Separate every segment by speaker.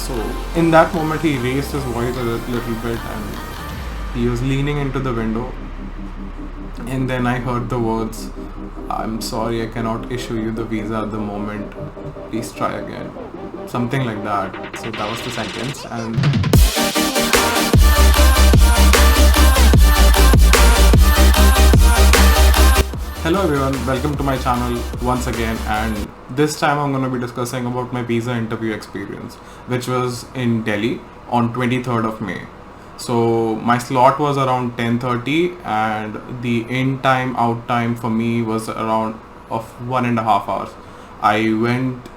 Speaker 1: So in that moment, he raised his voice a little bit and he was leaning into the window. And then I heard the words, "I'm sorry, I cannot issue you the visa at the moment. Please try again." Something like that. So that was the sentence. And hello everyone, welcome to my channel once again, and this time I'm going to be discussing about my visa interview experience, which was in Delhi on 23rd of May. So my slot was around 10:30 and the in time out time for me was around of 1.5 hours. I went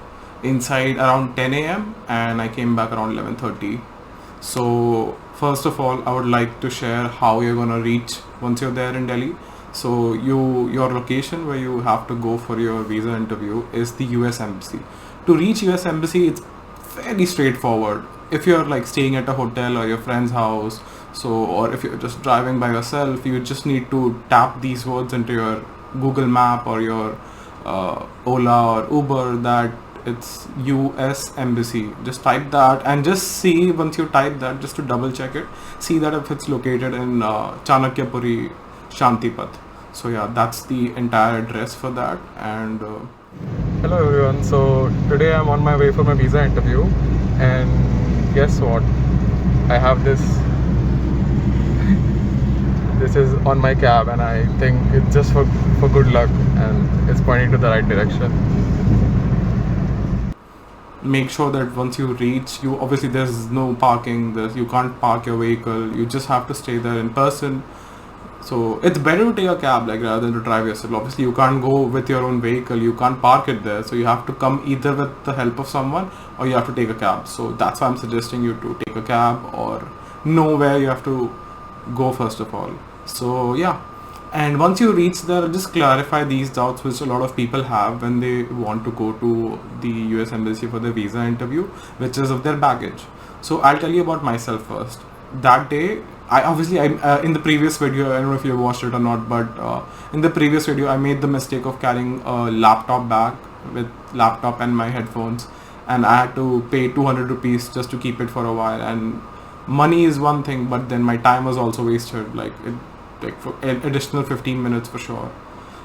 Speaker 1: inside around 10 a.m. and I came back around 11:30. So first of all, I would like to share how you're gonna reach once you're there in Delhi. So your location where you have to go for your visa interview is the US Embassy. To reach US Embassy, it's fairly straightforward. If you're like staying at a hotel or your friend's house, or if you're just driving by yourself, you just need to tap these words into your Google Map or your Ola or Uber that it's US Embassy. Just type that and just see, once you type that, just to double check it, see that if it's located in Chanakyapuri, Shantipat. So yeah, that's the entire address for that. And hello everyone. So today I'm on my way for my visa interview, and guess what? I have this. This is on my cab, and I think it's just for good luck, and it's pointing to the right direction. Make sure that once you reach, you obviously there's no parking. You can't park your vehicle. You just have to stay there in person. So it's better to take a cab rather than to drive yourself. Obviously you can't go with your own vehicle, you can't park it there, so you have to come either with the help of someone or you have to take a cab. So that's why I'm suggesting you to take a cab or know where you have to go first of all. So yeah, and once you reach there, just clarify these doubts which a lot of people have when they want to go to the US Embassy for the visa interview, which is of their baggage. So I'll tell you about myself first. That day, I in the previous video, I don't know if you watched it or not, but in the previous video I made the mistake of carrying a laptop bag with laptop and my headphones, and I had to pay 200 rupees just to keep it for a while. And money is one thing, but then my time was also wasted, for an additional 15 minutes for sure.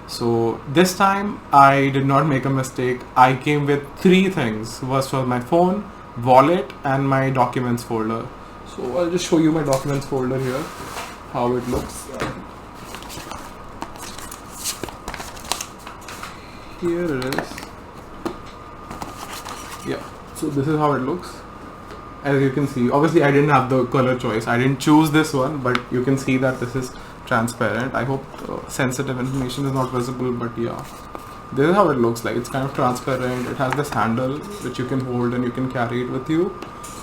Speaker 1: So this time I did not make a mistake. I came with three things. First was my phone, wallet, and my documents folder. So I'll just show you my documents folder here, how it looks. Here it is. Yeah, so this is how it looks. As you can see, obviously I didn't have the color choice. I didn't choose this one, but you can see that this is transparent. I hope sensitive information is not visible, but yeah. This is how it looks like. It's kind of transparent. It has this handle which you can hold and you can carry it with you.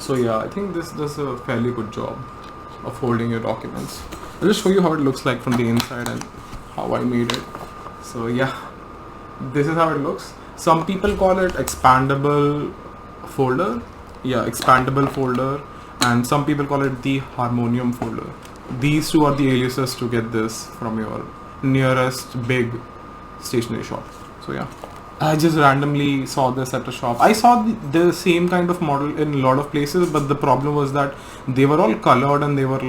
Speaker 1: So yeah, I think this does a fairly good job of holding your documents. I'll just show you how it looks like from the inside and how I made it. So yeah, this is how it looks. Some people call it expandable folder. Yeah, expandable folder. And some people call it the harmonium folder. These two are the aliases to get this from your nearest big stationery shop. So yeah, I just randomly saw this at a shop. I saw the same kind of model in a lot of places, but the problem was that they were all colored and they were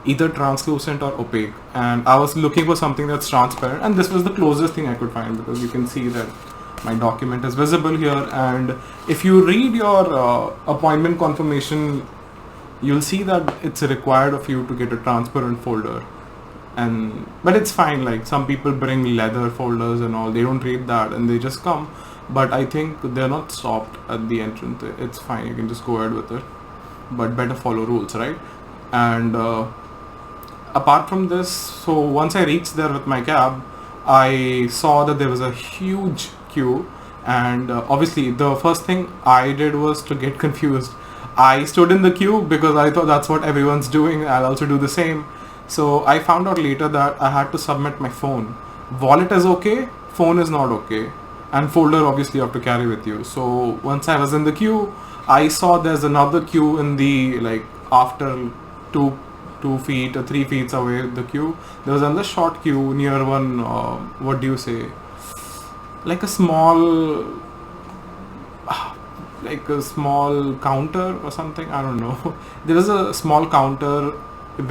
Speaker 1: either translucent or opaque. And I was looking for something that's transparent, and this was the closest thing I could find, because you can see that my document is visible here. And if you read your appointment confirmation, you'll see that it's required of you to get a transparent folder. But it's fine, some people bring leather folders and all, they don't read that and they just come, but I think they're not stopped at the entrance. It's fine, you can just go ahead with it, but better follow rules, right? And apart from this, so once I reached there with my cab, I saw that there was a huge queue, and obviously the first thing I did was to get confused. I stood in the queue because I thought that's what everyone's doing, I'll also do the same. So I found out later that I had to submit my phone. Wallet is okay, phone is not okay, and folder obviously you have to carry with you. So once I was in the queue, I saw there's another queue in the after 2 feet or 3 feet away the queue. There was another short queue near one. What do you say? Like a small. like a small counter or something, I don't know. There was a small counter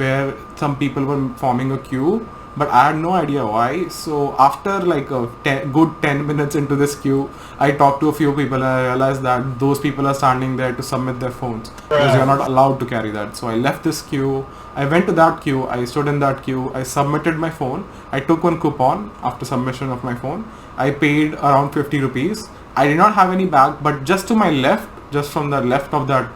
Speaker 1: where some people were forming a queue, but I had no idea why. So after like a good 10 minutes into this queue, I talked to a few people and I realized that those people are standing there to submit their phones because you're not allowed to carry that. So I left this queue, I went to that queue, I stood in that queue, I submitted my phone, I took one coupon after submission of my phone, I paid around 50 rupees. I did not have any bag, but just to my left, just from the left of that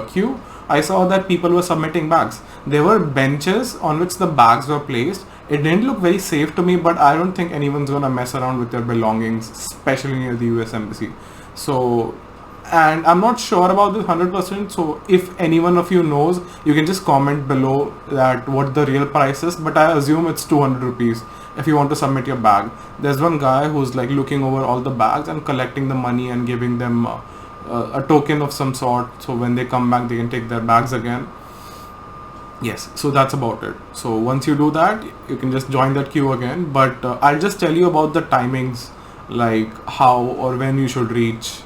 Speaker 1: queue, I saw that people were submitting bags. There were benches on which the bags were placed. It didn't look very safe to me, but I don't think anyone's gonna mess around with their belongings, especially near the US Embassy. So, and I'm not sure about this 100%. So if any one of you knows, you can just comment below that what the real price is, but I assume it's 200 rupees if you want to submit your bag. There's one guy who's like looking over all the bags and collecting the money and giving them a token of some sort, so when they come back they can take their bags again. Yes, so that's about it. So once you do that, you can just join that queue again, but I'll just tell you about the timings, like how or when you should reach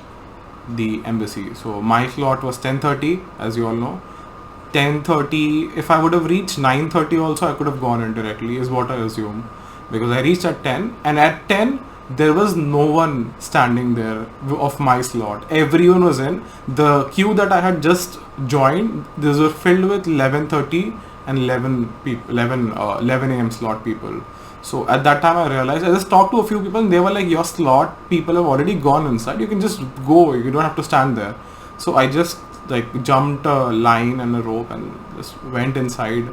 Speaker 1: the embassy. So my slot was 10:30, as you all know. 10:30, if I would have reached 9:30 also, I could have gone in directly, is what I assume, because I reached at 10, and at 10 there was no one standing there of my slot. Everyone was in. The queue that I had just joined, these were filled with 11:30 and 11 a.m. slot people. So at that time I realized, I just talked to a few people and they were like, your slot people have already gone inside, you can just go, you don't have to stand there. So I just like jumped a line and a rope and just went inside,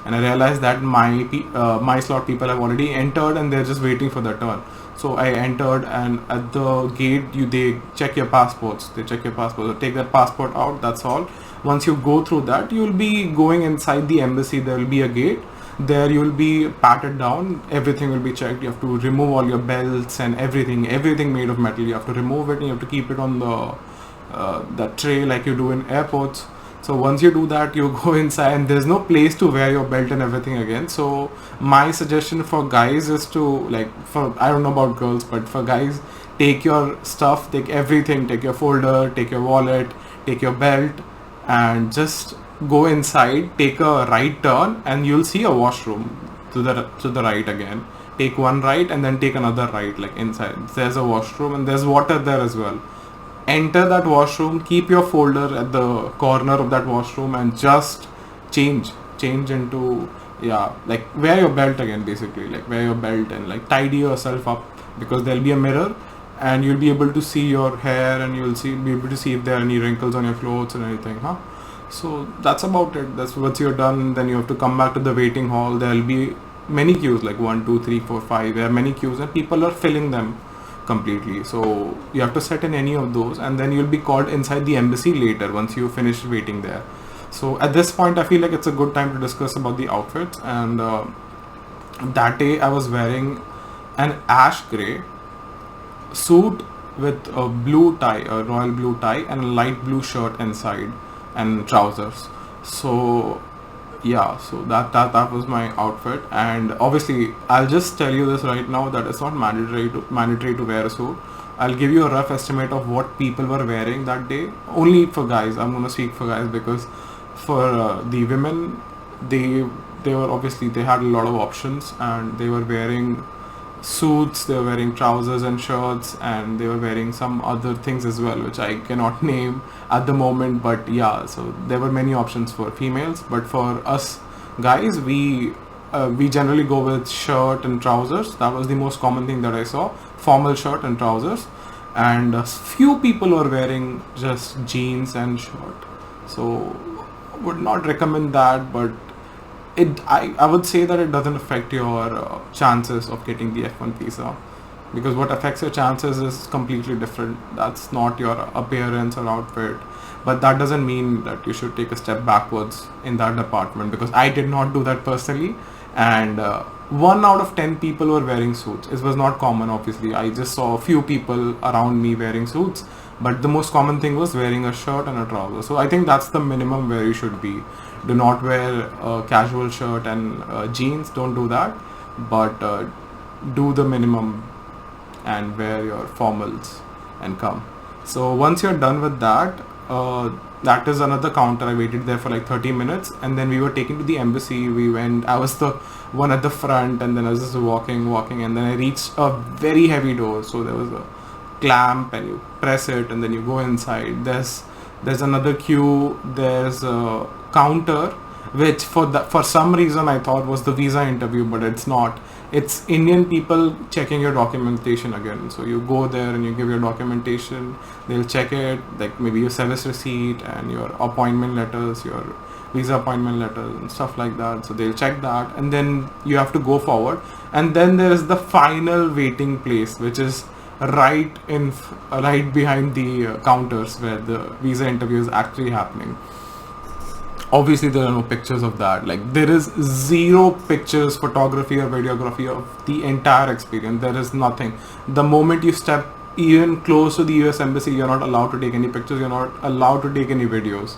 Speaker 1: and I realized that my slot people have already entered and they're just waiting for their turn. So I entered, and at the gate they check your passports. They check your passport. So take that passport out. That's all. Once you go through that, you will be going inside the embassy. There will be a gate. There you will be patted down. Everything will be checked. You have to remove all your belts and everything. Everything made of metal. You have to remove it and you have to keep it on the tray like you do in airports. So once you do that, you go inside and there's no place to wear your belt and everything again. So my suggestion for guys is to, like, I don't know about girls, but for guys, take your stuff, take everything, take your folder, take your wallet, take your belt, and just go inside, take a right turn, and you'll see a washroom to the right again. Take one right and then take another right, like inside. There's a washroom and there's water there as well. Enter that washroom, keep your folder at the corner of that washroom, and just change into, yeah, like wear your belt again, basically, like wear your belt and like tidy yourself up, because there'll be a mirror and you'll be able to see your hair, and you'll be able to see if there are any wrinkles on your clothes and anything, So that's about it. That's once you're done, then you have to come back to the waiting hall. There'll be many queues, like 1, 2, 3, 4, 5. There are many queues and people are filling them completely. So you have to sit in any of those, and then you'll be called inside the embassy later once you finish waiting there. So at this point, I feel like it's a good time to discuss about the outfits. And that day I was wearing an ash gray suit with a blue tie, a royal blue tie, and a light blue shirt inside and trousers. So yeah, so that was my outfit. And obviously I'll just tell you this right now, that it's not mandatory to wear a suit. I'll give you a rough estimate of what people were wearing that day, only for guys. I'm gonna speak for guys, because for the women, they were obviously, they had a lot of options, and they were wearing suits, they were wearing trousers and shirts, and they were wearing some other things as well, which I cannot name at the moment. But yeah, so there were many options for females, but for us guys, we generally go with shirt and trousers. That was the most common thing that I saw, formal shirt and trousers, and a few people were wearing just jeans and shirt. So would not recommend that, but I would say that it doesn't affect your chances of getting the F1 visa, because what affects your chances is completely different. That's not your appearance or outfit, but that doesn't mean that you should take a step backwards in that department, because I did not do that personally. And 1 out of 10 people were wearing suits. It was not common, obviously. I just saw a few people around me wearing suits, but the most common thing was wearing a shirt and a trouser. So I think that's the minimum where you should be. Do not wear a casual shirt and jeans, don't do that, but do the minimum and wear your formals and come. So once you're done with that, that is another counter. I waited there for like 30 minutes, and then we were taken to the embassy. We went. I was the one at the front, and then I was just walking, and then I reached a very heavy door. So there was a clamp, and you press it, and then you go inside. There's another queue. There's a counter, which for some reason I thought was the visa interview, but it's not. It's Indian people checking your documentation again. So you go there and you give your documentation. They'll check it, like maybe your service receipt and your appointment letters, your visa appointment letters and stuff like that. So they'll check that, and then you have to go forward. And then there is the final waiting place, which is right behind the counters where the visa interview is actually happening. Obviously there are no pictures of that. Like, there is zero pictures, photography or videography of the entire experience. There is nothing. The moment you step even close to the US embassy, you're not allowed to take any pictures, you're not allowed to take any videos.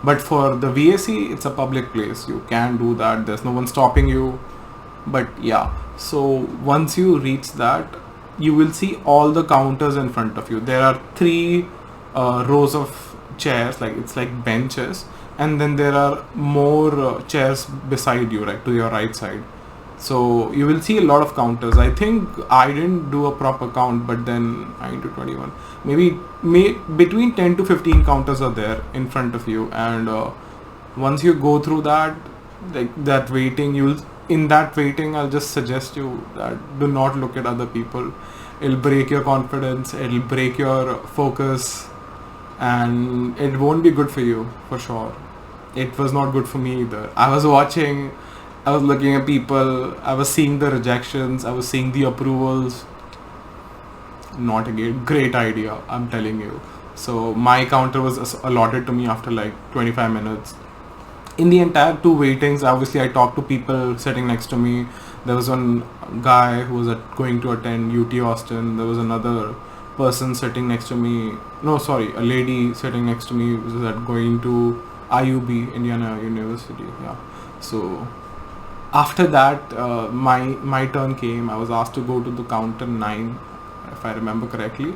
Speaker 1: But for the VAC, it's a public place, you can do that, there's no one stopping you. But yeah, so once you reach that, you will see all the counters in front of you. There are 3 rows of chairs, like it's like benches, and then there are more chairs beside you, right to your right side. So you will see a lot of counters. I think I didn't do a proper count, but then 9 to 21, maybe between 10 to 15 counters are there in front of you. And once you go through that, like that waiting, in that waiting, I'll just suggest you that do not look at other people. It'll break your confidence, it'll break your focus, and it won't be good for you, for sure. It was not good for me either. I was looking at people, I was seeing the rejections, I was seeing the approvals. Not a great idea, I'm telling you. So my counter was allotted to me after like 25 minutes. In the entire 2 waitings, obviously I talked to people sitting next to me. There was one guy who was going to attend UT Austin. There was another person sitting next to me. No, sorry, a lady sitting next to me was going to IUB, Indiana University. Yeah. So after that, my turn came. I was asked to go to the counter 9, if I remember correctly.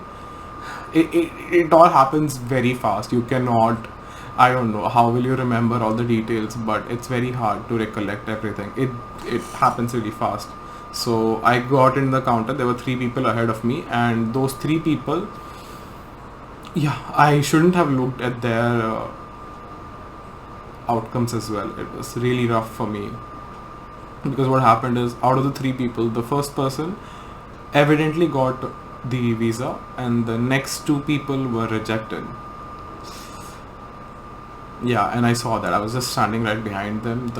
Speaker 1: It all happens very fast. You cannot, I don't know how will you remember all the details, but it's very hard to recollect everything. It happens really fast. So I got in the counter. There were 3 people ahead of me, and those 3 people, yeah, I shouldn't have looked at their outcomes as well. It was really rough for me, because what happened is, out of the 3 people, the first person evidently got the visa, and the next 2 people were rejected. Yeah, and I saw that. I was just standing right behind them,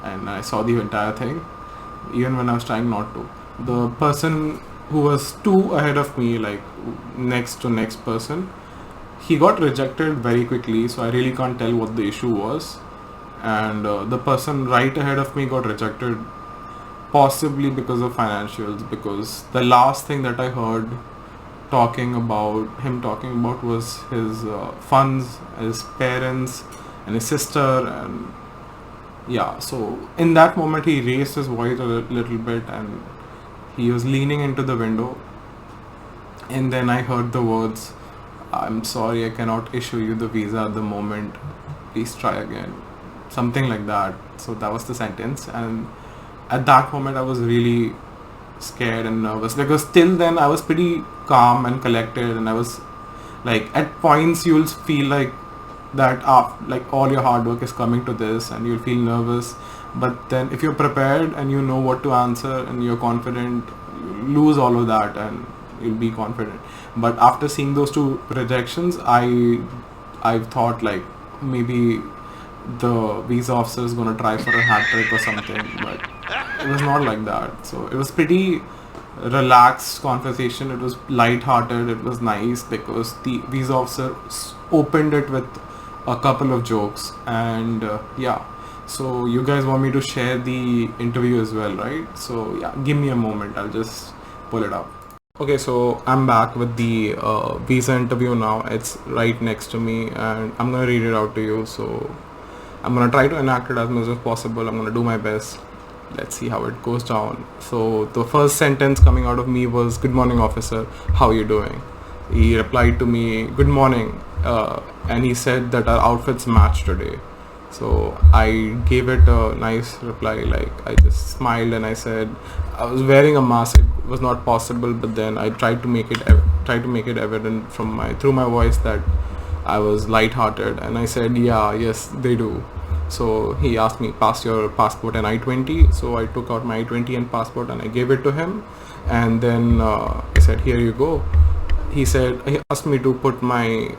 Speaker 1: and I saw the entire thing, even when I was trying not to. The person who was 2 ahead of me, like next to next person, he got rejected very quickly, so I really can't tell what the issue was. And the person right ahead of me got rejected, possibly because of financials, because the last thing that I heard him talking about was his funds, his parents and his sister. And yeah, so in that moment he raised his voice a little bit, and he was leaning into the window, and then I heard the words, "I'm sorry, I cannot issue you the visa at the moment, please try again," something like that. So that was the sentence. And at that moment I was really scared and nervous, because till then I was pretty calm and collected, and I was like, at points you'll feel like that like all your hard work is coming to this, and you'll feel nervous. But then if you're prepared and you know what to answer and you're confident, you lose all of that and you'll be confident. But after seeing those 2 rejections, I thought like maybe the visa officer is going to try for a hat trick or something, but it was not like that. So it was pretty relaxed conversation. It was light-hearted. It was nice, because the visa officer opened it with a couple of jokes. And yeah, so you guys want me to share the interview as well, right? So yeah, give me a moment, I'll just pull it up. Okay, so I'm back with the visa interview now. It's right next to me, and I'm gonna read it out to you. So I'm gonna try to enact it as much as possible. I'm gonna do my best. Let's see how it goes down. So the first sentence coming out of me was, "Good morning, officer. How are you doing?" He replied to me, "Good morning," and he said that our outfits match today. So I gave it a nice reply. Like, I just smiled and I said, I was wearing a mask. It was not possible, but then I tried to make it evident through my voice that I was light-hearted, and I said, "Yeah, yes, they do." So he asked me, "Pass your passport and I-20." So I took out my I-20 and passport and I gave it to him, and then I said, "Here you go." He asked me to put my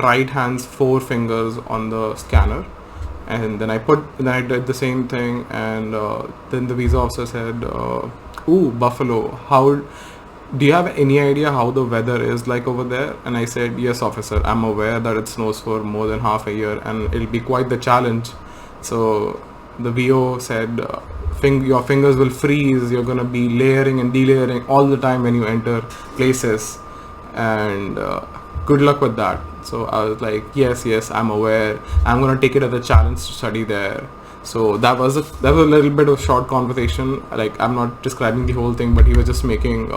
Speaker 1: right hand's 4 fingers on the scanner, and then I did the same thing, and then the visa officer said, "Ooh, Buffalo, how do you have any idea how the weather is like over there?" And I said, "Yes, officer, I'm aware that it snows for more than half a year and it'll be quite the challenge." So the VO said, "Your fingers will freeze, you're going to be layering and delayering all the time when you enter places, and good luck with that." So I was like, yes, I'm aware, I'm going to take it as a challenge to study there. So that was a little bit of short conversation. Like, I'm not describing the whole thing, but he was just making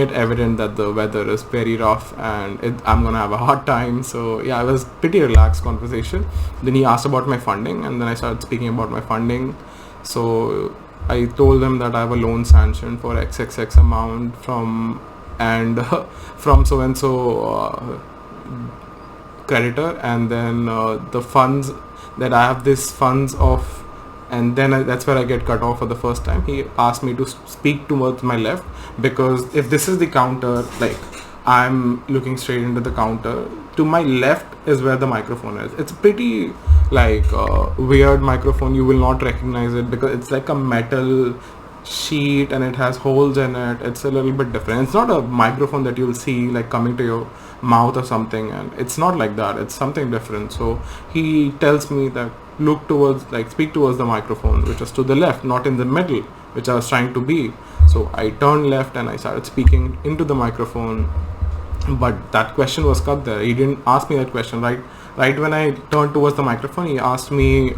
Speaker 1: it evident that the weather is very rough and I'm gonna have a hard time. So yeah, it was pretty relaxed conversation. Then he asked about my funding, and then I started speaking about my funding. So I told him that I have a loan sanction for XXX amount from from so and so creditor, and then the funds that I have, this funds of, and then that's where I get cut off for the first time. He asked me to speak towards my left, because if this is the counter, like, I'm looking straight into the counter, to my left is where the microphone is. It's pretty like weird microphone. You will not recognize it because it's like a metal sheet and it has holes in it. It's a little bit different. It's not a microphone that you'll see like coming to your mouth or something, and it's not like that. It's something different. So he tells me that speak towards the microphone, which is to the left, not in the middle, which I was trying to be. So I turned left and I started speaking into the microphone, but that question was cut there. He didn't ask me that question. Right when I turned towards the microphone, he asked me,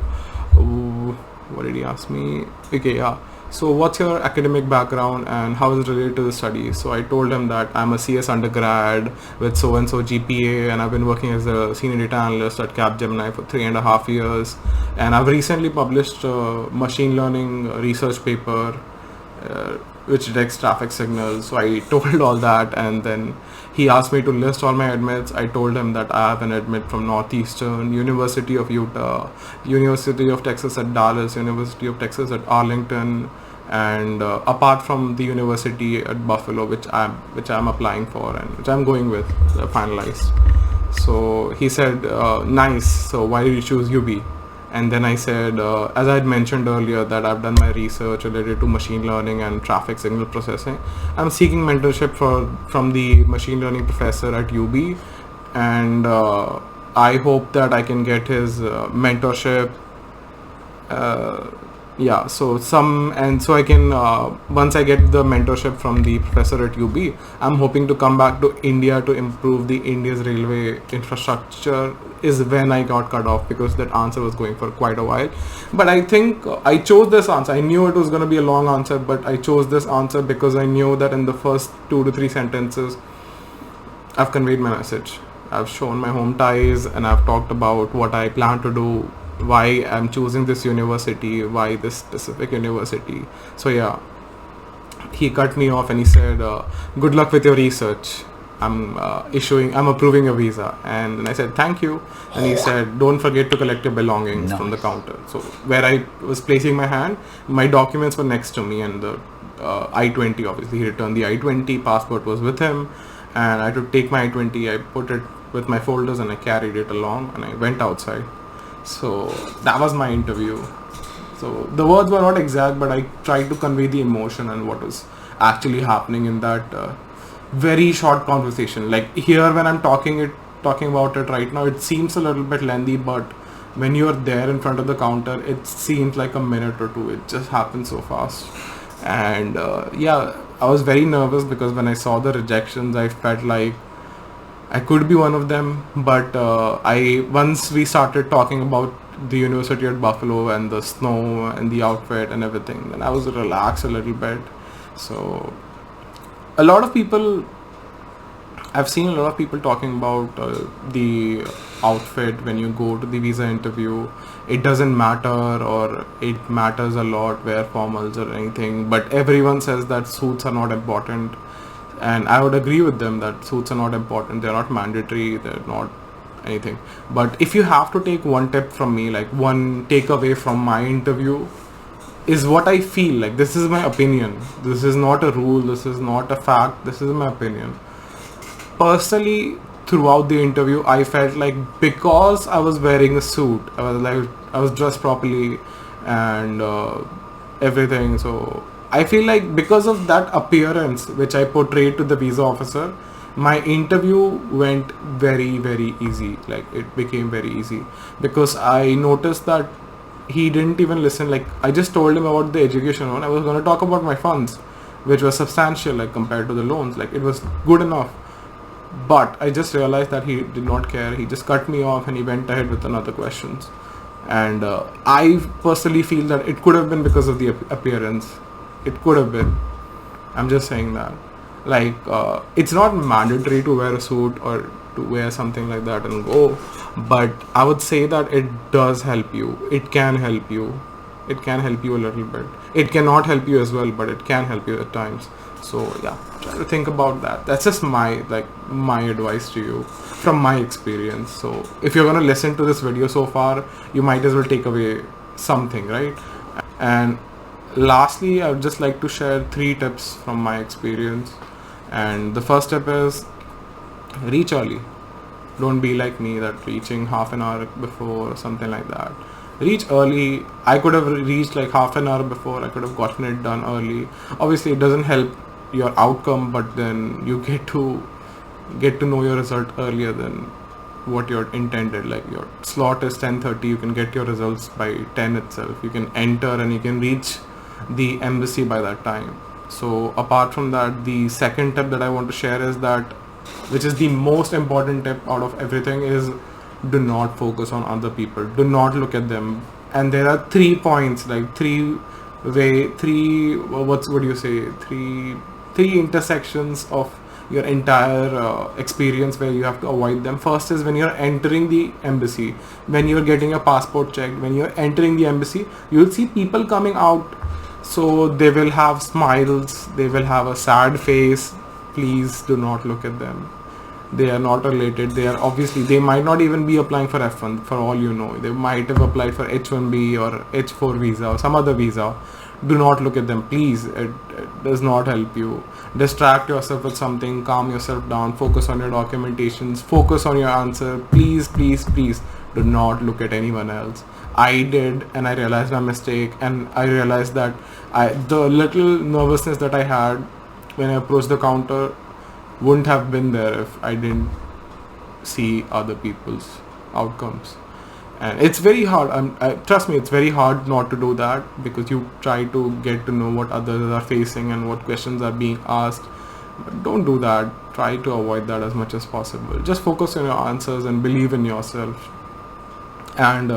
Speaker 1: what did he ask me? Okay, yeah. So what's your academic background and how is it related to the study? So I told him that I'm a CS undergrad with so and so GPA, and I've been working as a senior data analyst at Capgemini for 3.5 years, and I've recently published a machine learning research paper which detects traffic signals. So I told all that, and then he asked me to list all my admits. I told him that I have an admit from Northeastern, University of Utah, University of Texas at Dallas, University of Texas at Arlington, and apart from the university at Buffalo, which I'm applying for and which I'm going with, finalized. So he said, "Nice. So why did you choose UB?" And then I said, as I had mentioned earlier, that I've done my research related to machine learning and traffic signal processing. I'm seeking mentorship from the machine learning professor at UB, and I hope that I can get his mentorship. So I can once I get the mentorship from the professor at UB, I'm hoping to come back to India to improve the India's railway infrastructure. Is when I got cut off, because that answer was going for quite a while. But I think I chose this answer. I knew it was going to be a long answer, but I chose this answer because I knew that in the first 2 to 3 sentences I've conveyed my message. I've shown my home ties, and I've talked about what I plan to do, why I'm choosing this university, why this specific university. So yeah, he cut me off and he said, "Good luck with your research. I'm approving a visa." And then I said, "Thank you." And he said, "Don't forget to collect your belongings from the counter." So where I was placing my hand, my documents were next to me, and the I-20, obviously he returned the I-20, passport was with him, and I had to take my I-20, I put it with my folders and I carried it along, and I went outside. So that was my interview. So the words were not exact, but I tried to convey the emotion and what was actually happening in that very short conversation. Like here, when I'm talking about it right now, it seems a little bit lengthy, but when you're there in front of the counter, it seems like a minute or two. It just happens so fast. And I was very nervous because when I saw the rejections, I felt like I could be one of them. But once we started talking about the university at Buffalo and the snow and the outfit and everything, then I was relaxed a little bit. So a lot of people I've seen a lot of people talking about the outfit when you go to the visa interview. It doesn't matter, or it matters a lot, wear formals or anything. But everyone says that suits are not important, and I would agree with them that suits are not important. They're not mandatory. They're not anything. But if you have to take one tip from me, like one takeaway from my interview, is what I feel. Like, this is my opinion. This is not a rule. This is not a fact. This is my opinion. Personally, throughout the interview, I felt like because I was wearing a suit, I was dressed properly and everything. So I feel like because of that appearance which I portrayed to the visa officer, my interview went very easy. Like, it became very easy because I noticed that he didn't even listen. Like, I just told him about the education loan. I was going to talk about my funds, which was substantial, like, compared to the loans. Like, it was good enough. But I just realized that he did not care. He just cut me off and he went ahead with another questions. And I personally feel that it could have been because of the appearance. It could have been. I'm just saying that. Like, it's not mandatory to wear a suit or to wear something like that and go. But I would say that it does help you. It can help you. It can help you a little bit. It cannot help you as well, but it can help you at times. So yeah, try to think about that. That's just my advice to you from my experience. So if you're gonna listen to this video so far, you might as well take away something, right? And lastly, I would just like to share 3 tips from my experience. And the first tip is reach early. Don't be like me, that reaching half an hour before or something like that. Reach early. I could have reached like half an hour before. I could have gotten it done early. Obviously, it doesn't help your outcome, but then you get to know your result earlier than what you're intended. Like, your slot is 10:30. You can get your results by 10 itself. You can enter and you can reach the embassy by that time. So apart from that, the second tip that I want to share is that, which is the most important tip out of everything, is do not focus on other people. Do not look at them. And there are 3 points, like three intersections of your entire experience where you have to avoid them. First is when you're entering the embassy, when you're getting your passport checked, when you're entering the embassy, you'll see people coming out. So they will have smiles, they will have a sad face. Please do not look at them. They are not related. They might not even be applying for F1 for all you know. They might have applied for H1B or H4 visa or some other visa. Do not look at them, please. It does not help you. Distract yourself with something, calm yourself down, focus on your documentations, focus on your answer. Please do not look at anyone else. I did, and I realized my mistake, and I realized that the little nervousness that I had when I approached the counter wouldn't have been there if I didn't see other people's outcomes. And it's very hard. Trust me, it's very hard not to do that, because you try to get to know what others are facing and what questions are being asked. But don't do that. Try to avoid that as much as possible. Just focus on your answers and believe in yourself. And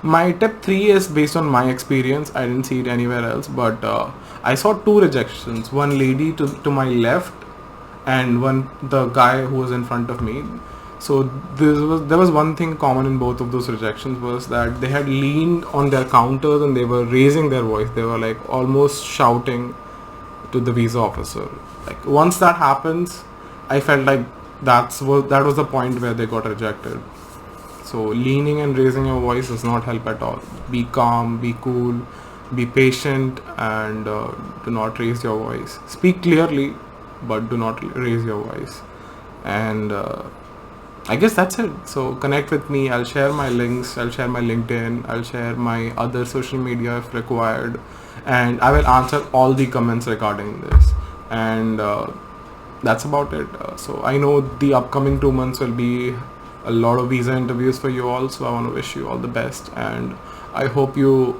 Speaker 1: my tip 3 is based on my experience. I didn't see it anywhere else, but I saw 2 rejections. One lady to my left, and the guy who was in front of me. So there was one thing common in both of those rejections, was that they had leaned on their counters and they were raising their voice. They were like almost shouting to the visa officer. Like, once that happens, I felt like that was the point where they got rejected. So leaning and raising your voice does not help at all. Be calm, be cool, be patient, and do not raise your voice. Speak clearly, but do not raise your voice. And I guess that's it. So connect with me. I'll share my links. I'll share my LinkedIn. I'll share my other social media if required, and I will answer all the comments regarding this. And that's about it. So I know the upcoming 2 months will be a lot of visa interviews for you all. So I want to wish you all the best, and I hope you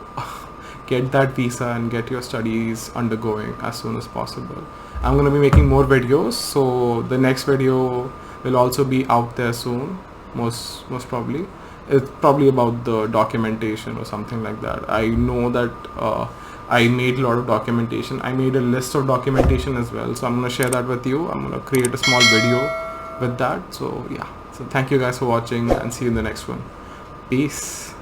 Speaker 1: get that visa and get your studies undergoing as soon as possible. I'm going to be making more videos, so the next video will also be out there soon, most probably. It's probably about the documentation or something like that. I know that I made a lot of documentation. I made a list of documentation as well, so I'm going to share that with you. I'm going to create a small video with that. So yeah, so thank you guys for watching and see you in the next one. Peace.